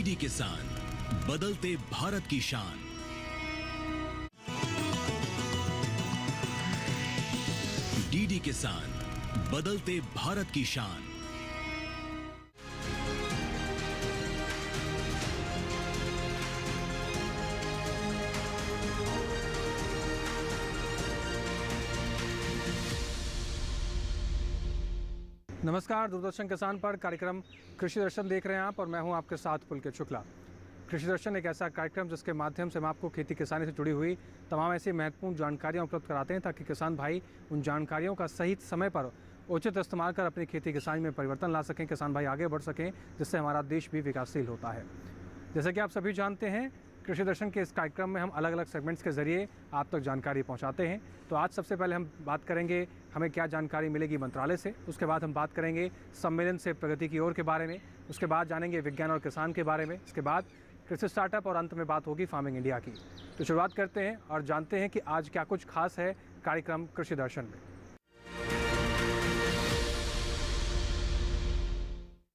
DD किसान, बदलते भारत की शान। डीडी किसान, बदलते भारत की शान। नमस्कार, दूरदर्शन किसान पर कार्यक्रम कृषि दर्शन देख रहे हैं आप, और मैं हूं आपके साथ पुलकित शुक्ला। कृषि दर्शन एक ऐसा कार्यक्रम जिसके माध्यम से हम आपको खेती किसानी से जुड़ी हुई तमाम ऐसी महत्वपूर्ण जानकारियां उपलब्ध कराते हैं, ताकि किसान भाई उन जानकारियों का सही समय पर उचित इस्तेमाल कर अपनी खेती किसानी में परिवर्तन ला सकें, किसान भाई आगे बढ़ सकें, जिससे हमारा देश भी विकासशील होता है। जैसे कि आप सभी जानते हैं, कृषि दर्शन के इस कार्यक्रम में हम अलग अलग सेगमेंट्स के जरिए आप तक जानकारी पहुंचाते हैं। तो आज सबसे पहले हम बात करेंगे हमें क्या जानकारी मिलेगी मंत्रालय से, उसके बाद हम बात करेंगे सम्मेलन से प्रगति की ओर के बारे में, उसके बाद जानेंगे विज्ञान और किसान के बारे में, इसके बाद कृषि स्टार्टअप और अंत में बात होगी फार्मिंग इंडिया की। तो शुरुआत करते हैं और जानते हैं कि आज क्या कुछ खास है कार्यक्रम कृषि दर्शन में।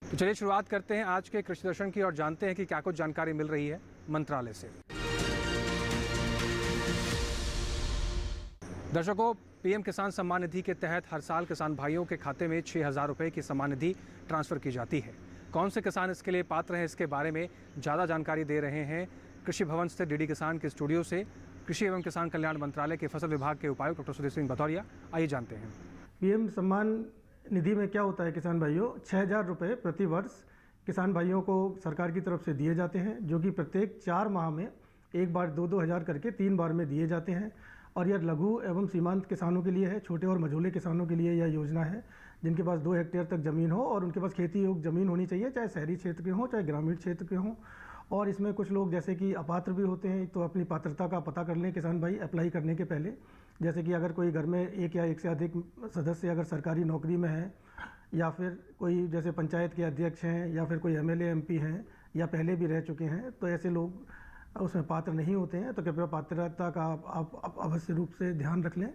तो चलिए शुरुआत करते हैं आज के कृषि दर्शन की और जानते हैं कि क्या कुछ जानकारी मिल रही है मंत्रालय से। दर्शकों, पीएम किसान सम्मान निधि के तहत हर साल किसान भाइयों के खाते में 6,000 रुपये की सम्मान निधि ट्रांसफर की जाती है। कौन से किसान इसके लिए पात्र हैं, इसके बारे में ज़्यादा जानकारी दे रहे हैं कृषि भवन स्थित डीडी किसान के स्टूडियो से कृषि एवं किसान कल्याण मंत्रालय के फसल विभाग के उपायुक्त डॉक्टर सुधीर सिंह भदौरिया। आइए जानते हैं। पीएम सम्मान निधि में क्या होता है किसान भाइयों, 6,000 रुपये प्रति वर्ष किसान भाइयों को सरकार की तरफ से दिए जाते हैं, जो कि प्रत्येक 4 माह में एक बार 2-2 हज़ार करके 3 बार में दिए जाते हैं। और यह लघु एवं सीमांत किसानों के लिए है, छोटे और मझोले किसानों के लिए यह योजना है, जिनके पास 2 हेक्टेयर तक ज़मीन हो और उनके पास खेती योग्य ज़मीन होनी चाहिए, चाहे शहरी क्षेत्र के हों चाहे ग्रामीण क्षेत्र के हों। और इसमें कुछ लोग जैसे कि अपात्र भी होते हैं, तो अपनी पात्रता का पता कर लें किसान भाई अप्लाई करने के पहले। जैसे कि अगर कोई घर में एक या एक से अधिक सदस्य अगर सरकारी नौकरी में है, या फिर कोई जैसे पंचायत के अध्यक्ष हैं, या फिर कोई एमएलए एमपी हैं, या पहले भी रह चुके हैं, तो ऐसे लोग उसमें पात्र नहीं होते हैं। तो कृपया पात्रता का आप अवश्य रूप से ध्यान रख लें।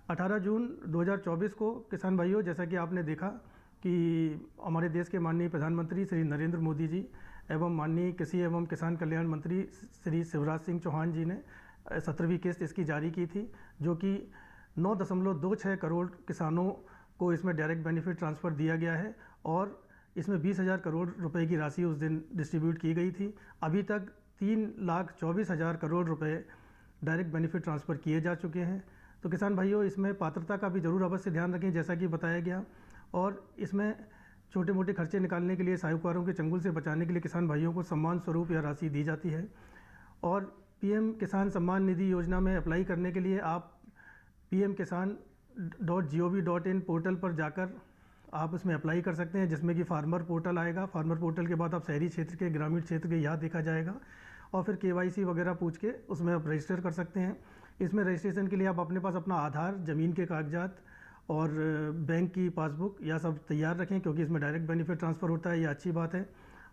18 जून 2024 को किसान भाइयों, जैसा कि आपने देखा कि हमारे देश के माननीय प्रधानमंत्री श्री नरेंद्र मोदी जी एवं माननीय कृषि एवं किसान कल्याण मंत्री श्री शिवराज सिंह चौहान जी ने 17वीं किस्त इसकी जारी की थी, जो कि 9.26 करोड़ किसानों को इसमें डायरेक्ट बेनिफिट ट्रांसफ़र दिया गया है, और इसमें 20,000 करोड़ रुपए की राशि उस दिन डिस्ट्रीब्यूट की गई थी। अभी तक 3,24,000 करोड़ रुपए डायरेक्ट बेनिफिट ट्रांसफ़र किए जा चुके हैं। तो किसान भाइयों, इसमें पात्रता का भी ज़रूर अवश्य ध्यान रखें, जैसा कि बताया गया। और इसमें छोटे मोटे खर्चे निकालने के लिए, साहूकारों के चंगुल से बचाने के लिए किसान भाइयों को सम्मान स्वरूप यह राशि दी जाती है। और पीएम किसान सम्मान निधि योजना में अप्लाई करने के लिए आप pmkisan.gov.in पोर्टल पर जाकर आप उसमें अप्लाई कर सकते हैं, जिसमें कि फार्मर पोर्टल आएगा। फार्मर पोर्टल के बाद आप शहरी क्षेत्र के, ग्रामीण क्षेत्र के यहाँ देखा जाएगा, और फिर केवाईसी वगैरह पूछ के उसमें आप रजिस्टर कर सकते हैं। इसमें रजिस्ट्रेशन के लिए आप अपने पास अपना आधार, ज़मीन के कागजात और बैंक की पासबुक यह सब तैयार रखें, क्योंकि इसमें डायरेक्ट बेनिफिट ट्रांसफ़र होता है, ये अच्छी बात है।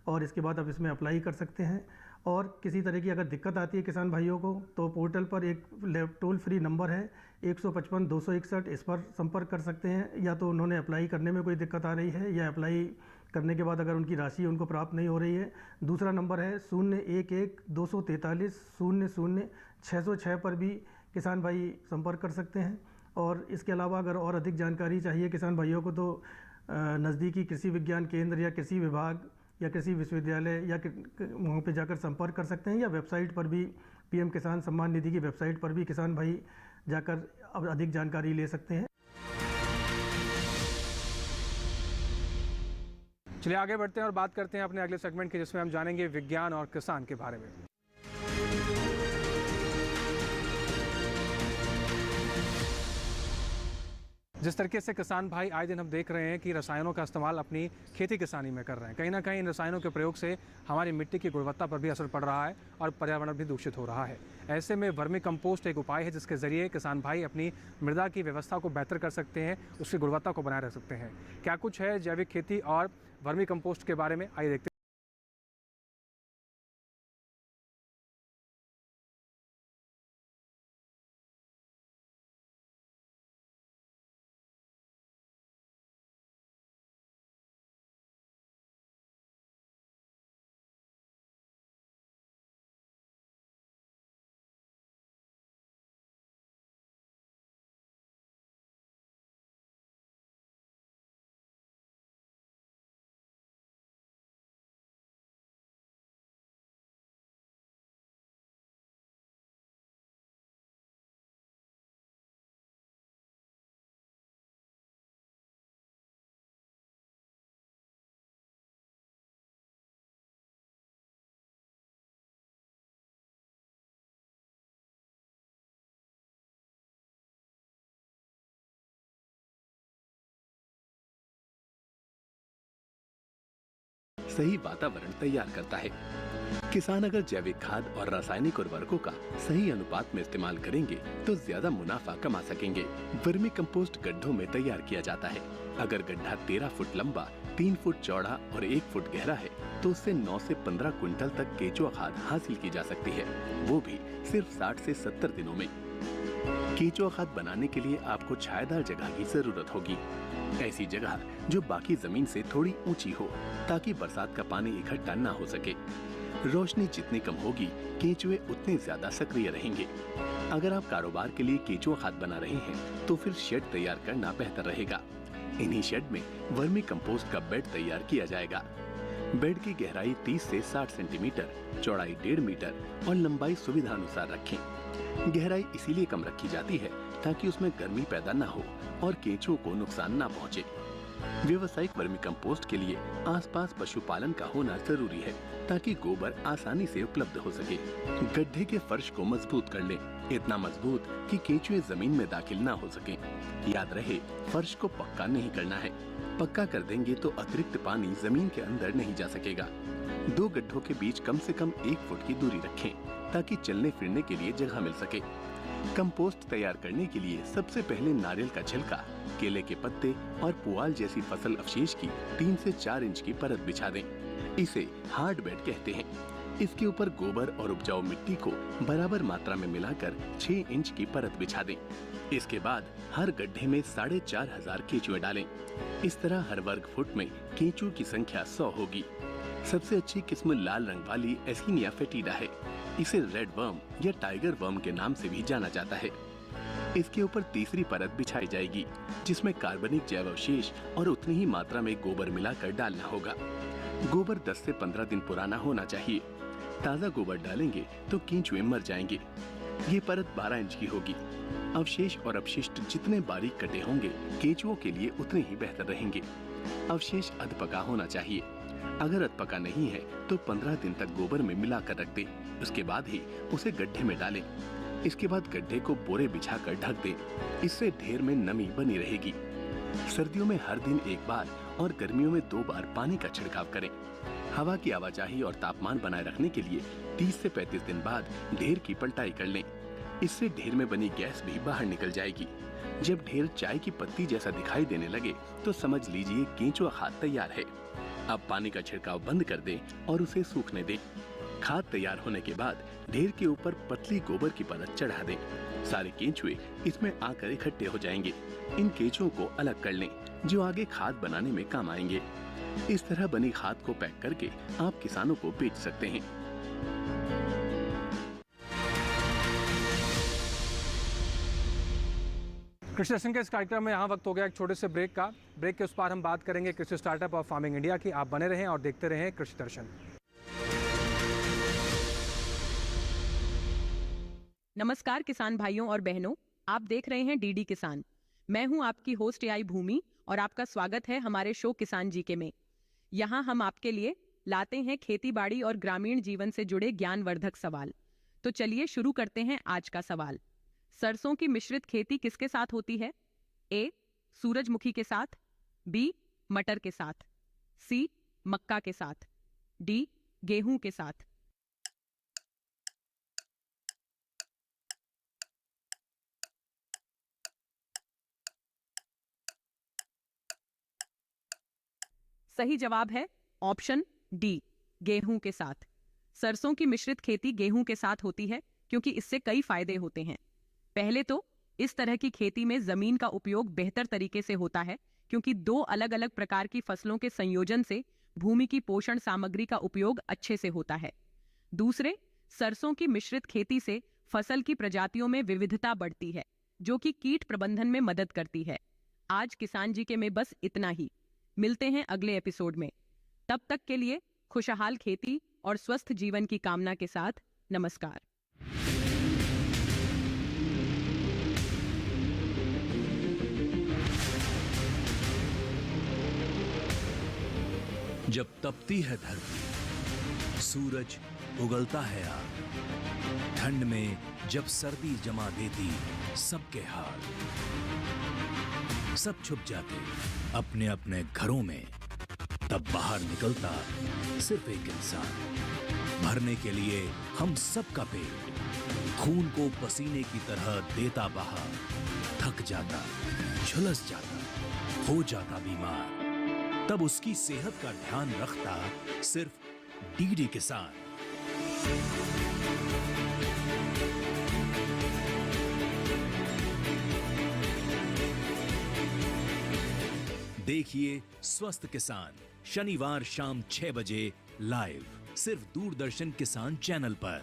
और इसके बाद आप इसमें अप्लाई कर सकते हैं। और किसी तरह की अगर दिक्कत आती है किसान भाइयों को, तो पोर्टल पर एक टोल फ्री नंबर है 155-261, इस पर संपर्क कर सकते हैं। या तो उन्होंने अप्लाई करने में कोई दिक्कत आ रही है, या अप्लाई करने के बाद अगर उनकी राशि उनको प्राप्त नहीं हो रही है। दूसरा नंबर है 011-243-00-606 पर भी किसान भाई संपर्क कर सकते हैं। और इसके अलावा अगर और अधिक जानकारी चाहिए किसान भाइयों को, तो नज़दीकी कृषि विज्ञान केंद्र या कृषि विभाग या कृषि विश्वविद्यालय या वहाँ पे जाकर संपर्क कर सकते हैं, या वेबसाइट पर भी, पीएम किसान सम्मान निधि की वेबसाइट पर भी किसान भाई जाकर अब अधिक जानकारी ले सकते हैं। चलिए आगे बढ़ते हैं और बात करते हैं अपने अगले सेगमेंट की, जिसमें हम जानेंगे विज्ञान और किसान के बारे में। जिस तरीके से किसान भाई आए दिन हम देख रहे हैं कि रसायनों का इस्तेमाल अपनी खेती किसानी में कर रहे हैं, कहीं ना कहीं इन रसायनों के प्रयोग से हमारी मिट्टी की गुणवत्ता पर भी असर पड़ रहा है और पर्यावरण भी दूषित हो रहा है। ऐसे में वर्मी कंपोस्ट एक उपाय है, जिसके ज़रिए किसान भाई अपनी मृदा की व्यवस्था को बेहतर कर सकते हैं, उसकी गुणवत्ता को बनाए रख सकते हैं। क्या कुछ है जैविक खेती और वर्मी कंपोस्ट के बारे में, आइए देखते हैं। सही वातावरण तैयार करता है। किसान अगर जैविक खाद और रासायनिक उर्वरकों का सही अनुपात में इस्तेमाल करेंगे तो ज्यादा मुनाफा कमा सकेंगे। वर्मी कंपोस्ट गड्ढों में तैयार किया जाता है। अगर गड्ढा 13 फुट लंबा, 3 फुट चौड़ा और 1 फुट गहरा है तो उससे 9 से 15 क्विंटल तक केंचुआ खाद हासिल की जा सकती है, वो भी सिर्फ 60 से 70 दिनों में। केंचुआ खाद बनाने के लिए आपको छायादार जगह की जरूरत होगी। ऐसी जगह जो बाकी जमीन से थोड़ी ऊंची हो, ताकि बरसात का पानी इकट्ठा ना हो सके। रोशनी जितनी कम होगी, केंचुए उतने ज्यादा सक्रिय रहेंगे। अगर आप कारोबार के लिए केंचुआ खाद बना रहे हैं तो फिर शेड तैयार करना बेहतर रहेगा। इन्हीं शेड में वर्मी कंपोस्ट का बेड तैयार किया जाएगा। बेड की गहराई 30 से 60 सेंटीमीटर, चौड़ाई 1.5 मीटर और लंबाई सुविधा अनुसार रखें। गहराई इसीलिए कम रखी जाती है ताकि उसमें गर्मी पैदा न हो और केंचुओं को नुकसान न पहुंचे। व्यावसायिक वर्मी कंपोस्ट के लिए आसपास पशुपालन का होना जरूरी है ताकि गोबर आसानी से उपलब्ध हो सके। गड्ढे के फर्श को मजबूत कर लें, इतना मजबूत कि केंचुए जमीन में दाखिल ना हो सकें। याद रहे, फर्श को पक्का नहीं करना है। पक्का कर देंगे तो अतिरिक्त पानी जमीन के अंदर नहीं जा सकेगा। 2 गड्ढों के बीच कम से कम 1 फुट की दूरी रखें ताकि चलने फिरने के लिए जगह मिल सके। कंपोस्ट तैयार करने के लिए सबसे पहले नारियल का छिलका, केले के पत्ते और पुआल जैसी फसल अवशेष की 3 से 4 इंच की परत बिछा दें। इसे हार्ड बेड कहते हैं। इसके ऊपर गोबर और उपजाऊ मिट्टी को बराबर मात्रा में मिलाकर 6 इंच की परत बिछा दें। इसके बाद हर गड्ढे में 4,500 केंचुए डालें। इस तरह हर वर्ग फुट में केंचुओं की संख्या 100 होगी। सबसे अच्छी किस्म लाल रंग वाली एस्किनिया फेटिडा है। इसे रेड वर्म या टाइगर वर्म के नाम से भी जाना जाता है। इसके ऊपर तीसरी परत बिछाई जाएगी जिसमें कार्बनिक जैव अवशेष और उतनी ही मात्रा में गोबर मिलाकर डालना होगा। गोबर 10 से 15 दिन पुराना होना चाहिए। ताज़ा गोबर डालेंगे तो केंचुए मर जाएंगे। ये परत 12 इंच की होगी। अवशेष और अपशिष्ट जितने बारीक कटे होंगे केंचुओं के लिए उतने ही बेहतर रहेंगे। अवशेष अधपका होना चाहिए। अगर अधपका नहीं है तो 15 दिन तक गोबर में मिलाकर रख दें। उसके बाद ही उसे गड्ढे में डालें। इसके बाद गड्ढे को बोरे बिछाकर ढक दें। इससे ढेर में नमी बनी रहेगी। सर्दियों में हर दिन 1 बार और गर्मियों में 2 बार पानी का छिड़काव करें। हवा की आवाजाही और तापमान बनाए रखने के लिए 30 से 35 दिन बाद ढेर की पलटाई कर लें। इससे ढेर में बनी गैस भी बाहर निकल जाएगी। जब ढेर चाय की पत्ती जैसा दिखाई देने लगे तो समझ लीजिए केंचुआ खाद तैयार है। अब पानी का छिड़काव बंद कर दें और उसे सूखने दें। खाद तैयार होने के बाद ढेर के ऊपर पतली गोबर की परत चढ़ा दें। सारे केंचुए इसमें आकर इकट्ठे हो जाएंगे। इन केंचुओं को अलग कर लें जो आगे खाद बनाने में काम आएंगे। इस तरह बनी खाद को पैक करके आप किसानों को बेच सकते हैं। कृषि दर्शन के इस कार्यक्रम में यहाँ वक्त हो गया एक छोटे से ब्रेक का। ब्रेक के उस पार हम बात करेंगे कृषि स्टार्टअप और फार्मिंग इंडिया की। आप बने रहें और देखते रहें कृषि दर्शन। नमस्कार किसान भाइयों और बहनों, आप देख रहे हैं डीडी किसान। मैं हूं आपकी होस्ट आई भूमि और आपका स्वागत है हमारे शो किसान जीके में। यहां हम आपके लिए लाते हैं खेती बाड़ी और ग्रामीण जीवन से जुड़े ज्ञानवर्धक सवाल। तो चलिए शुरू करते हैं आज का सवाल। सरसों की मिश्रित खेती किसके साथ होती है? ए. सूरजमुखी के साथ, बी. मटर के साथ, सी. मक्का के साथ, डी. गेहूं के साथ। सही जवाब है ऑप्शन डी, गेहूं के साथ। सरसों की मिश्रित खेती गेहूं के साथ होती है क्योंकि इससे कई फायदे होते हैं। पहले तो इस तरह की खेती में जमीन का उपयोग बेहतर तरीके से होता है क्योंकि 2 अलग अलग प्रकार की फसलों के संयोजन से भूमि की पोषण सामग्री का उपयोग अच्छे से होता है। दूसरे, सरसों की मिश्रित खेती से फसल की प्रजातियों में विविधता बढ़ती है जो कि कीट प्रबंधन में मदद करती है। आज किसान जी के में बस इतना ही। मिलते हैं अगले एपिसोड में। तब तक के लिए खुशहाल खेती और स्वस्थ जीवन की कामना के साथ नमस्कार। जब तपती है धरती, सूरज उगलता है आग, ठंड में जब सर्दी जमा देती सबके हाल, सब छुप जाते अपने अपने घरों में, तब बाहर निकलता सिर्फ एक इंसान, भरने के लिए हम सबका पेट। खून को पसीने की तरह देता बहा, थक जाता, झुलस जाता, हो जाता बीमार। तब उसकी सेहत का ध्यान रखता सिर्फ डीडी किसान। देखिए स्वस्थ किसान शनिवार शाम 6 बजे लाइव सिर्फ दूरदर्शन किसान चैनल पर।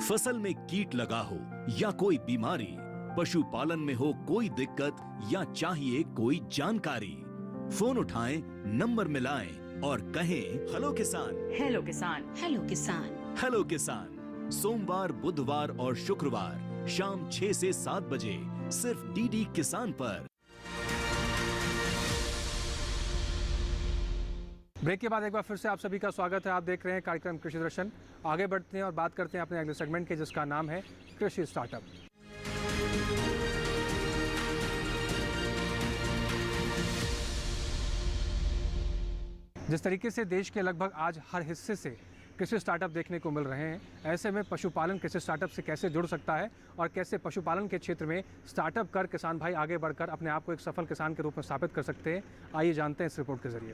फसल में कीट लगा हो या कोई बीमारी, पशुपालन में हो कोई दिक्कत या चाहिए कोई जानकारी, फोन उठाएं, नंबर मिलाएं और कहें हेलो किसान। हेलो किसान। हेलो किसान। हेलो किसान सोमवार, बुधवार और शुक्रवार शाम 6 से 7 बजे सिर्फ डीडी किसान पर। ब्रेक के बाद एक बार फिर से आप सभी का स्वागत है। आप देख रहे हैं कार्यक्रम कृषि दर्शन। आगे बढ़ते हैं और बात करते हैं अपने अगले सेगमेंट के, जिसका नाम है कृषि स्टार्टअप। जिस तरीके से देश के लगभग आज हर हिस्से से कृषि स्टार्टअप देखने को मिल रहे हैं, ऐसे में पशुपालन कृषि स्टार्टअप से कैसे जुड़ सकता है और कैसे पशुपालन के क्षेत्र में स्टार्टअप कर किसान भाई आगे बढ़कर अपने आप को एक सफल किसान के रूप में स्थापित कर सकते हैं, आइए जानते हैं इस रिपोर्ट के जरिए।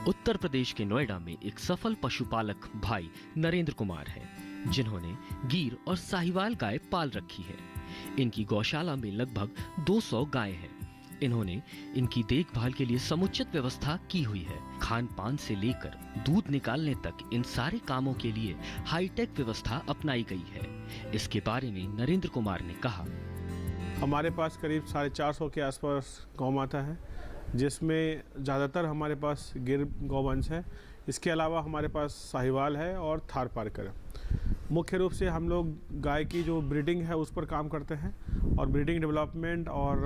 उत्तर प्रदेश के नोएडा में एक सफल पशुपालक भाई नरेंद्र कुमार हैं, जिन्होंने गीर और साहिवाल गाय पाल रखी है। इनकी गौशाला में लगभग 200 गायें हैं। इन्होंने इनकी देखभाल के लिए समुचित व्यवस्था की हुई है। खान पान से लेकर दूध निकालने तक इन सारे कामों के लिए हाईटेक व्यवस्था अपनाई गई है। इसके बारे में नरेंद्र कुमार ने कहा, हमारे पास करीब 450 के आसपास गौ माता है, जिसमें ज़्यादातर हमारे पास गिर गौवंश है। इसके अलावा हमारे पास साहिवाल है और थार पारकर है। मुख्य रूप से हम लोग गाय की जो ब्रीडिंग है उस पर काम करते हैं और ब्रीडिंग डेवलपमेंट और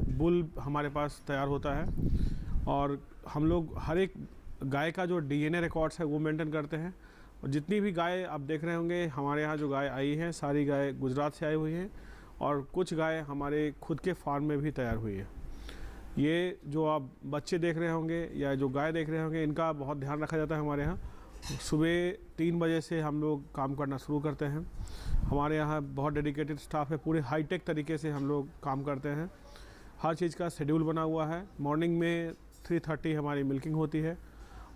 बुल हमारे पास तैयार होता है। और हम लोग हर एक गाय का जो डीएनए रिकॉर्ड्स है वो मेंटेन करते हैं। और जितनी भी गाय आप देख रहे होंगे हमारे यहाँ जो गाय आई हैं, सारी गाय गुजरात से आई हुई हैं और कुछ गाय हमारे खुद के फार्म में भी तैयार हुई है। ये जो आप बच्चे देख रहे होंगे या जो गाय देख रहे होंगे, इनका बहुत ध्यान रखा जाता है हमारे यहाँ। सुबह 3 बजे से हम लोग काम करना शुरू करते हैं। हमारे यहाँ बहुत डेडिकेटेड स्टाफ है, पूरे हाईटेक तरीके से हम लोग काम करते हैं। हर चीज़ का शेड्यूल बना हुआ है। मॉर्निंग में 3:30 हमारी मिल्किंग होती है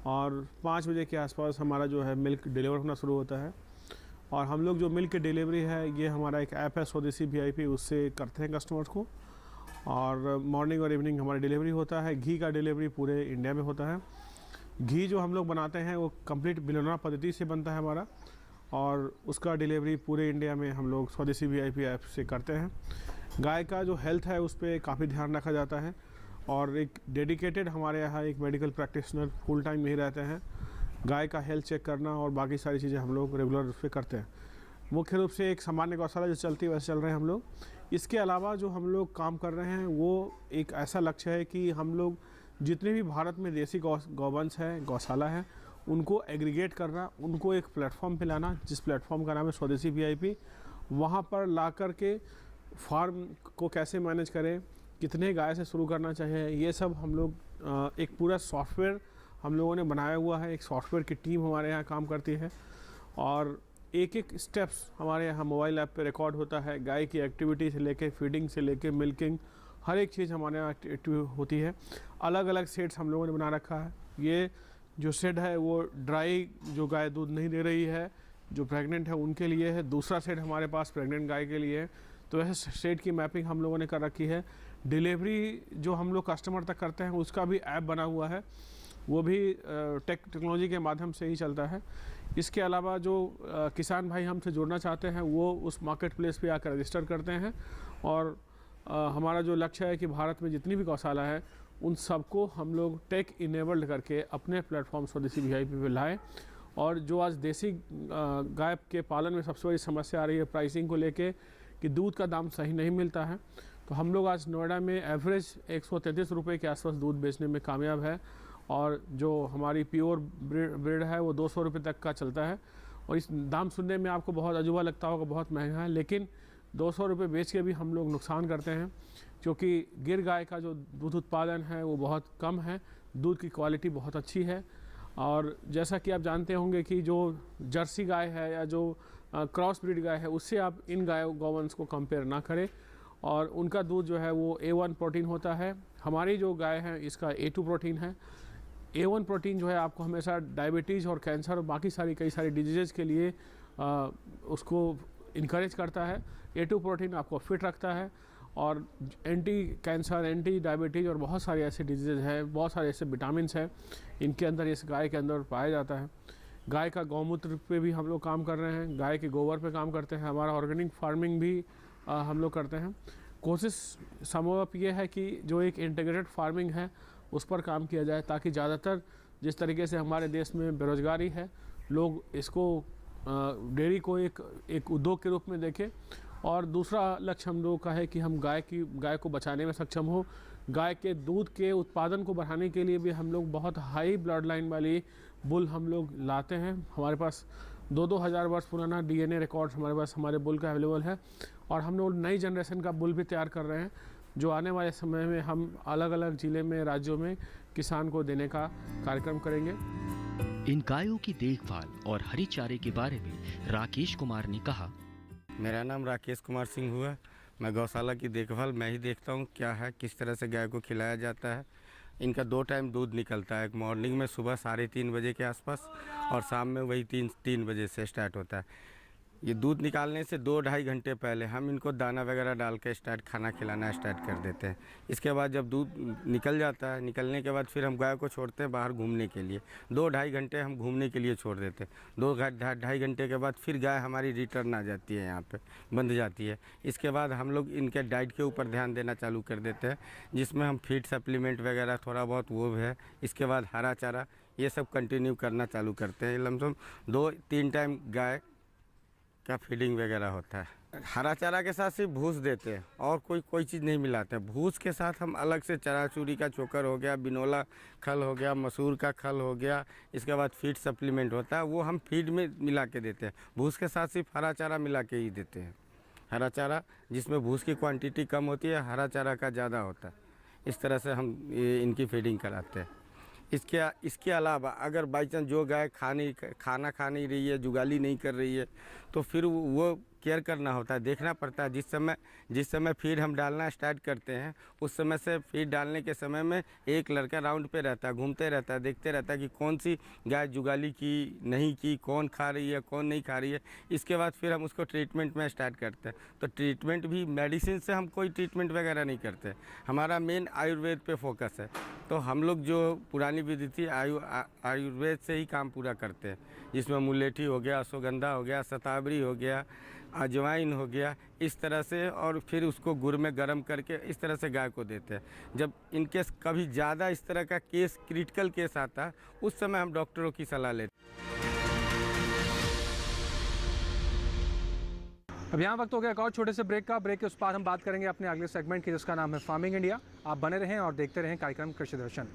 और 5 बजे के आसपास हमारा जो है मिल्क डिलीवर होना शुरू होता है। और हम लोग जो मिल्क की डिलीवरी है, ये हमारा एक ऐप है स्वदेशी VIP, उससे करते हैं कस्टमर्स को। और मॉर्निंग और इवनिंग हमारी डिलीवरी होता है। घी का डिलीवरी पूरे इंडिया में होता है। घी जो हम लोग बनाते हैं वो कंप्लीट बिलोना पद्धति से बनता है हमारा, और उसका डिलीवरी पूरे इंडिया में हम लोग स्वदेशी VIP ऐप से करते हैं। गाय का जो हेल्थ है उस पर काफ़ी ध्यान रखा जाता है और एक डेडिकेटेड हमारे यहाँ एक मेडिकल प्रैक्टिशनर फुल टाइम में ही रहते हैं। गाय का हेल्थ चेक करना और बाकी सारी चीज़ें हम लोग रेगुलर उस पर करते हैं। मुख्य रूप से एक सामान्य गौशाला जो चलती है वैसे चल रहे हैं हम लोग। इसके अलावा जो हम लोग काम कर रहे हैं वो एक ऐसा लक्ष्य है कि हम लोग जितने भी भारत में देसी गौवंश है, गौशाला है, उनको एग्रीगेट करना, उनको एक प्लेटफॉर्म पे लाना, जिस प्लेटफॉर्म का नाम है स्वदेशी VIP। वहाँ पर ला कर के फार्म को कैसे मैनेज करें, कितने गाय से शुरू करना चाहिए, ये सब हम लोग एक पूरा सॉफ्टवेयर हम लोगों ने बनाया हुआ है। एक सॉफ्टवेयर की टीम हमारे यहाँ काम करती है और एक एक स्टेप्स हमारे यहाँ मोबाइल ऐप पे रिकॉर्ड होता है। गाय की एक्टिविटी से लेके फीडिंग से लेके मिल्किंग, हर एक चीज़ हमारे यहाँ एक्टिव होती है। अलग अलग सेट्स हम लोगों ने बना रखा है। ये जो सेट है वो ड्राई, जो गाय दूध नहीं दे रही है, जो प्रेग्नेंट है उनके लिए है। दूसरा सेट हमारे पास प्रेग्नेंट गाय के लिए है। तो ऐसे सेट की मैपिंग हम लोगों ने कर रखी है। डिलीवरी जो हम लोग कस्टमर तक करते हैं उसका भी ऐप बना हुआ है, वो भी टेक्नोलॉजी के माध्यम से ही चलता है। इसके अलावा जो किसान भाई हमसे जुड़ना चाहते हैं वो उस मार्केट प्लेस पे आकर रजिस्टर करते हैं। और हमारा जो लक्ष्य है कि भारत में जितनी भी गौशाला है उन सबको हम लोग टेक इनेबल्ड करके अपने प्लेटफॉर्म स्वदेशी VIP पे लाएँ। और जो आज देसी गाय के पालन में सबसे बड़ी समस्या आ रही है प्राइसिंग को लेके, कि दूध का दाम सही नहीं मिलता है, तो हम लोग आज नोएडा में एवरेज 133 रुपये के आसपास दूध बेचने में कामयाब है। और जो हमारी प्योर ब्रीड है वो 200 रुपये तक का चलता है। और इस दाम सुनने में आपको बहुत अजूबा लगता होगा, बहुत महंगा है, लेकिन 200 रुपये बेच के भी हम लोग नुकसान करते हैं, क्योंकि गिर गाय का जो दूध उत्पादन है वो बहुत कम है, दूध की क्वालिटी बहुत अच्छी है। और जैसा कि आप जानते होंगे कि जो जर्सी गाय है या जो क्रॉस ब्रीड गाय है, उससे आप इन गौवंश को कंपेयर ना करें, और उनका दूध जो है वो A1 प्रोटीन होता है। हमारी जो गाय है इसका A2 प्रोटीन है। A1 प्रोटीन जो है आपको हमेशा डायबिटीज़ और कैंसर और बाकी कई सारी डिजीज़ के लिए उसको इनकरेज करता है। A2 प्रोटीन आपको फिट रखता है और एंटी कैंसर, एंटी डायबिटीज़ और बहुत सारे ऐसे डिजीज़ हैं, बहुत सारे ऐसे विटामिन्स हैं इनके अंदर, इस गाय के अंदर पाया जाता है। गाय का गौमूत्र पे भी हम लोग काम कर रहे हैं, गाय के गोबर पे काम करते हैं, हमारा ऑर्गेनिक फार्मिंग भी हम लोग करते हैं। कोशिश संभव ये है कि जो एक इंटीग्रेटेड फार्मिंग है उस पर काम किया जाए, ताकि ज़्यादातर जिस तरीके से हमारे देश में बेरोज़गारी है, लोग इसको डेयरी को एक उद्योग के रूप में देखें। और दूसरा लक्ष्य हम लोगों का है कि हम गाय को बचाने में सक्षम हो। गाय के दूध के उत्पादन को बढ़ाने के लिए भी हम लोग बहुत हाई ब्लड लाइन वाली बुल हम लोग लाते हैं। हमारे पास 2-2 हज़ार वर्ष पुराना DNA रिकॉर्ड हमारे बुल का अवेलेबल है, और हम लोग नई जनरेशन का बुल भी तैयार कर रहे हैं, जो आने वाले समय में हम अलग अलग ज़िले में, राज्यों में किसान को देने का कार्यक्रम करेंगे। इन गायों की देखभाल और हरी चारे के बारे में राकेश कुमार ने कहा, मेरा नाम राकेश कुमार सिंह हुआ। मैं गौशाला की देखभाल मैं ही देखता हूँ, क्या है, किस तरह से गाय को खिलाया जाता है। इनका 2 टाइम दूध निकलता है, एक मॉर्निंग में सुबह 3:30 बजे के आसपास, और शाम में वही 3 बजे से स्टार्ट होता है। ये दूध निकालने से 2-2.5 घंटे पहले हम इनको दाना वगैरह डाल के खाना खिलाना स्टार्ट कर देते हैं। इसके बाद जब दूध निकल जाता है, निकलने के बाद फिर हम गाय को छोड़ते हैं बाहर घूमने के लिए। 2-2.5 घंटे हम घूमने के लिए छोड़ देते हैं। 2-2.5 घंटे के बाद फिर गाय हमारी रिटर्न आ जाती है, यहाँ पे बंध जाती है। इसके बाद हम लोग इनके डाइट के ऊपर ध्यान देना चालू कर देते हैं, जिसमें हम फीड सप्लीमेंट वगैरह थोड़ा बहुत वो है। इसके बाद हरा चारा ये सब कंटिन्यू करना चालू करते हैं। लमसम 2-3 टाइम गाय का फीडिंग वगैरह होता है। हरा चारा के साथ सिर्फ भूस देते हैं और कोई चीज़ नहीं मिलाते। भूस के साथ हम अलग से चराचूरी का चोकर हो गया, बिनोला खल हो गया, मसूर का खल हो गया, इसके बाद फीड सप्लीमेंट होता है, वो हम फीड में मिला के देते हैं। भूस के साथ सिर्फ हरा चारा मिला के ही देते हैं। हरा चारा जिसमें भूस की क्वांटिटी कम होती है, हरा चारा का ज़्यादा होता है। इस तरह से हम इनकी फीडिंग कराते हैं। इसके अलावा अगर बाई चांस जो गाय खाना खा नहीं रही है, जुगाली नहीं कर रही है, तो फिर वो केयर करना होता है, देखना पड़ता है। जिस समय फीड हम डालना स्टार्ट करते हैं, उस समय से फीड डालने के समय में एक लड़का राउंड पे रहता है, घूमते रहता है, देखते रहता है कि कौन सी गाय जुगाली की नहीं की, कौन खा रही है, कौन नहीं खा रही है। इसके बाद फिर हम उसको ट्रीटमेंट में स्टार्ट करते हैं। तो ट्रीटमेंट भी मेडिसिन से हम कोई ट्रीटमेंट वगैरह नहीं करते, हमारा मेन आयुर्वेद पे फोकस है। तो हम लोग जो पुरानी विधि थी आयुर्वेद से ही काम पूरा करते हैं, जिसमें मुलेठी हो गया, अश्वगंधा हो गया, शतावरी हो गया, अजवाइन हो गया, इस तरह से, और फिर उसको गुड़ में गर्म करके इस तरह से गाय को देते हैं। जब इनकेस कभी ज़्यादा इस तरह का केस, क्रिटिकल केस आता है, उस समय हम डॉक्टरों की सलाह लेते हैं। अब यहाँ वक्त हो गया एक और छोटे से ब्रेक का। ब्रेक के उस बाद हम बात करेंगे अपने अगले सेगमेंट की, जिसका नाम है फार्मिंग इंडिया। आप बने रहें और देखते रहें कार्यक्रम कृषि दर्शन।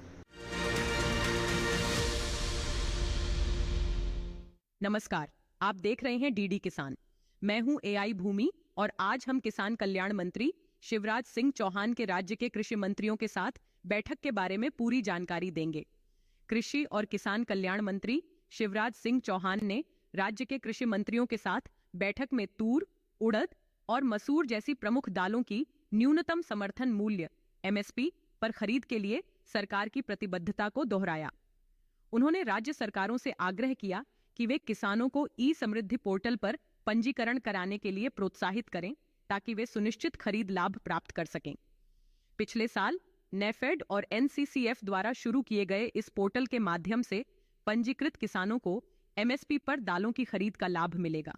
नमस्कार, आप देख रहे हैं डीडी किसान। मैं हूं AI भूमि, और आज हम किसान कल्याण मंत्री शिवराज सिंह चौहान के राज्य के कृषि मंत्रियों के साथ बैठक के बारे में पूरी जानकारी देंगे। कृषि और किसान कल्याण मंत्री शिवराज सिंह चौहान ने राज्य के कृषि मंत्रियों के साथ बैठक में तूर, उड़द और मसूर जैसी प्रमुख दालों की न्यूनतम समर्थन मूल्य MSP पर खरीद के लिए सरकार की प्रतिबद्धता को दोहराया। उन्होंने राज्य सरकारों से आग्रह किया कि वे किसानों को ई-समृद्धि पोर्टल पर पंजीकरण कराने के लिए प्रोत्साहित करें, ताकि वे सुनिश्चित खरीद लाभ प्राप्त कर सकें। पिछले साल नेफेड और NCCF द्वारा शुरू किए गए इस पोर्टल के माध्यम से पंजीकृत किसानों को MSP पर दालों की खरीद का लाभ मिलेगा।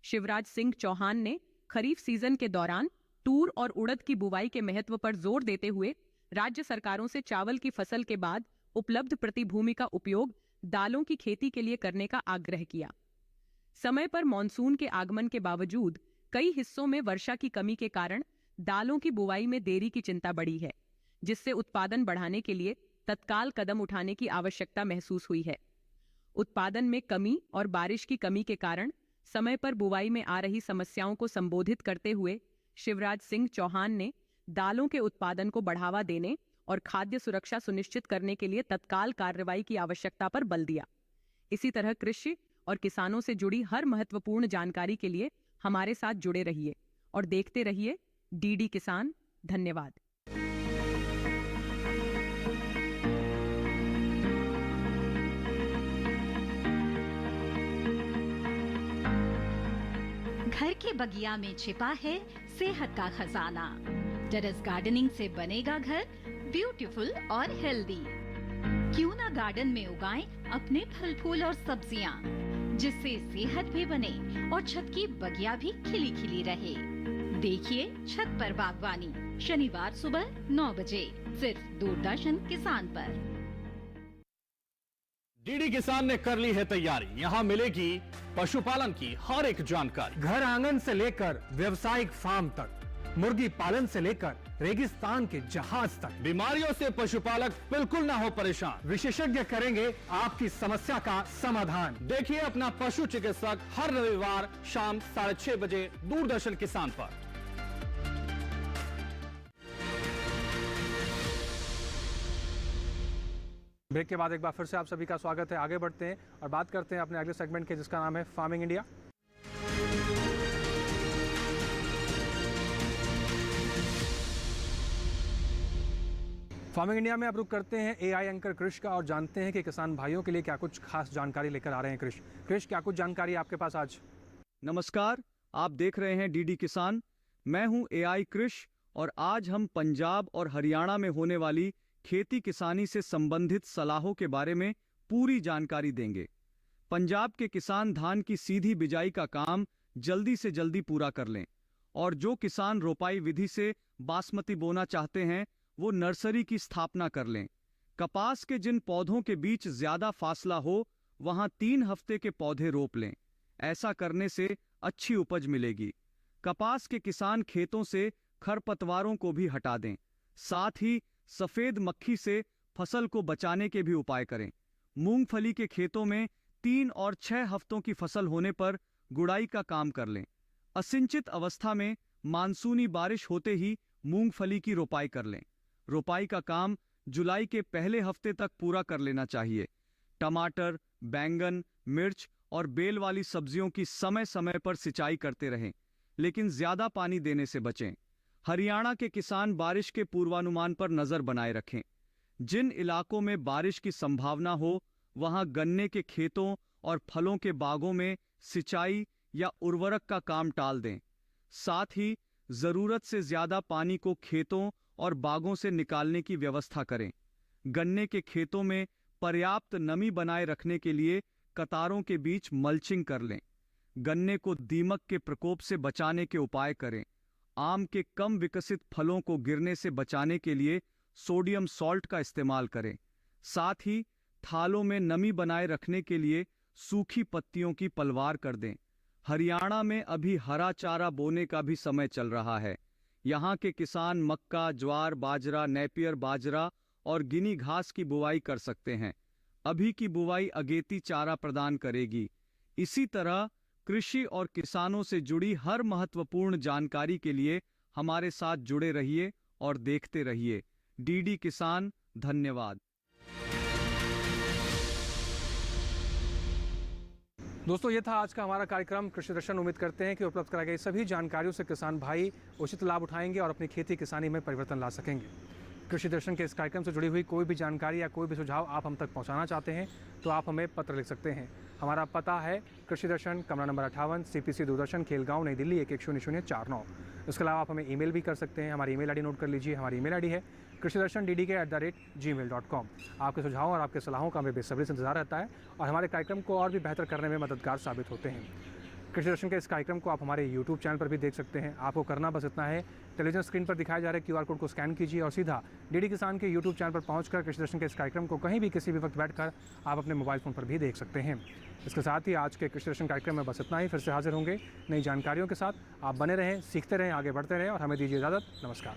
शिवराज सिंह चौहान ने खरीफ सीजन के दौरान तूर और उड़द की बुवाई के महत्व पर जोर देते हुए राज्य सरकारों से चावल की फसल के बाद उपलब्ध प्रतिभूमि का उपयोग दालों की खेती के लिए करने का आग्रह किया। समय पर मॉनसून के आगमन के बावजूद कई हिस्सों में वर्षा की कमी के कारण दालों की बुवाई में देरी की चिंता बढ़ी है, जिससे उत्पादन बढ़ाने के लिए तत्काल कदम उठाने की आवश्यकता महसूस हुई है। उत्पादन में कमी और बारिश की कमी के कारण समय पर बुवाई में आ रही समस्याओं को संबोधित करते हुए शिवराज सिंह चौहान ने दालों के उत्पादन को बढ़ावा देने और खाद्य सुरक्षा सुनिश्चित करने के लिए तत्काल कार्रवाई की आवश्यकता पर बल दिया। इसी तरह कृषि और किसानों से जुड़ी हर महत्वपूर्ण जानकारी के लिए हमारे साथ जुड़े रहिए और देखते रहिए डीडी किसान। धन्यवाद। घर के बगिया में छिपा है सेहत का खजाना। टेरेस गार्डनिंग से बनेगा घर ब्यूटीफुल और हेल्दी। क्यों ना गार्डन में उगाएं अपने फल फूल और सब्जियां, जिससे सेहत भी बने और छत की बगिया भी खिली खिली रहे। देखिए छत पर बागवानी, शनिवार सुबह 9 बजे सिर्फ दूरदर्शन किसान पर। डीडी किसान ने कर ली है तैयारी, यहाँ मिलेगी पशुपालन की हर एक जानकारी। घर आंगन से लेकर व्यवसायिक फार्म तक, मुर्गी पालन से लेकर रेगिस्तान के जहाज तक। बीमारियों से पशुपालक बिल्कुल ना हो परेशान, विशेषज्ञ करेंगे आपकी समस्या का समाधान। देखिए अपना पशु चिकित्सक हर रविवार शाम 6:30 बजे दूरदर्शन किसान पर। ब्रेक के बाद एक बार फिर से आप सभी का स्वागत है। आगे बढ़ते हैं और बात करते हैं अपने अगले सेगमेंट के, जिसका नाम है फार्मिंग इंडिया। फार्मिंग इंडिया में अब रुक करते हैं एआई एंकर कृष का और जानते हैं कि किसान भाइयों के लिए क्या कुछ खास जानकारी लेकर आ रहे हैं। कृष, क्या कुछ जानकारी आपके पास आज? नमस्कार, आप देख रहे हैं डीडी किसान। मैं हूं एआई कृष और आज हम पंजाब और हरियाणा में होने वाली खेती किसानी से संबंधित सलाहों के बारे में पूरी जानकारी देंगे। पंजाब के किसान धान की सीधी बिजाई का काम जल्दी से जल्दी पूरा कर लें और जो किसान रोपाई विधि से बासमती बोना चाहते हैं वो नर्सरी की स्थापना कर लें। कपास के जिन पौधों के बीच ज्यादा फासला हो वहां 3 हफ्ते के पौधे रोप लें। ऐसा करने से अच्छी उपज मिलेगी। कपास के किसान खेतों से खरपतवारों को भी हटा दें। साथ ही सफेद मक्खी से फसल को बचाने के भी उपाय करें। मूंगफली के खेतों में 3 और 6 हफ्तों की फसल होने पर गुड़ाई का काम कर लें। असिंचित अवस्था में मानसूनी बारिश होते ही मूंगफली की रोपाई कर लें। रोपाई का काम जुलाई के पहले हफ्ते तक पूरा कर लेना चाहिए। टमाटर, बैंगन, मिर्च और बेल वाली सब्जियों की समय समय पर सिंचाई करते रहें, लेकिन ज्यादा पानी देने से बचें। हरियाणा के किसान बारिश के पूर्वानुमान पर नजर बनाए रखें। जिन इलाकों में बारिश की संभावना हो वहां गन्ने के खेतों और फलों के बागों में सिंचाई या उर्वरक का काम टाल दें। साथ ही जरूरत से ज्यादा पानी को खेतों और बागों से निकालने की व्यवस्था करें। गन्ने के खेतों में पर्याप्त नमी बनाए रखने के लिए कतारों के बीच मल्चिंग कर लें। गन्ने को दीमक के प्रकोप से बचाने के उपाय करें। आम के कम विकसित फलों को गिरने से बचाने के लिए सोडियम सॉल्ट का इस्तेमाल करें। साथ ही थालों में नमी बनाए रखने के लिए सूखी पत्तियों की पलवार कर दें। हरियाणा में अभी हरा चारा बोने का भी समय चल रहा है। यहाँ के किसान मक्का, ज्वार, बाजरा, नेपियर बाजरा और गिनी घास की बुवाई कर सकते हैं। अभी की बुवाई अगेती चारा प्रदान करेगी। इसी तरह कृषि और किसानों से जुड़ी हर महत्वपूर्ण जानकारी के लिए हमारे साथ जुड़े रहिए और देखते रहिए डीडी किसान। धन्यवाद। दोस्तों, ये था आज का हमारा कार्यक्रम कृषि दर्शन। उम्मीद करते हैं कि उपलब्ध कराई गई सभी जानकारियों से किसान भाई उचित लाभ उठाएंगे और अपनी खेती किसानी में परिवर्तन ला सकेंगे। कृषि दर्शन के इस कार्यक्रम से जुड़ी हुई कोई भी जानकारी या कोई भी सुझाव आप हम तक पहुंचाना चाहते हैं तो आप हमें पत्र लिख सकते हैं। हमारा पता है कृषि दर्शन, कमरा नंबर 58, CPC दूरदर्शन, खेलगांव, नई दिल्ली 110049। इसके अलावा आप हमें ईमेल भी कर सकते हैं। हमारी ईमेल आईडी नोट कर लीजिए। हमारी ईमेल आईडी है krishidarshan@gmail.com। आपके सुझाव और आपके सलाहों का हमें बेसब्री से इंतजार रहता है और हमारे कार्यक्रम को और भी बेहतर करने में मददगार साबित होते हैं। कृषि दर्शन के इस कार्यक्रम को आप हमारे YouTube चैनल पर भी देख सकते हैं। आपको करना बस इतना है, टेलीविजन स्क्रीन पर दिखाए जा रहे QR कोड को स्कैन कीजिए और सीधा डीडी किसान के YouTube चैनल पर पहुंचकर कृषि दर्शन के इस कार्यक्रम को कहीं भी किसी भी वक्त बैठकर आप अपने मोबाइल फ़ोन पर भी देख सकते हैं। इसके साथ ही आज के कृषि दर्शन कार्यक्रम में बस इतना ही। फिर से हाजिर होंगे नई जानकारियों के साथ। आप बने रहें, सीखते रहें, आगे बढ़ते रहें और हमें दीजिए इजाज़त। नमस्कार।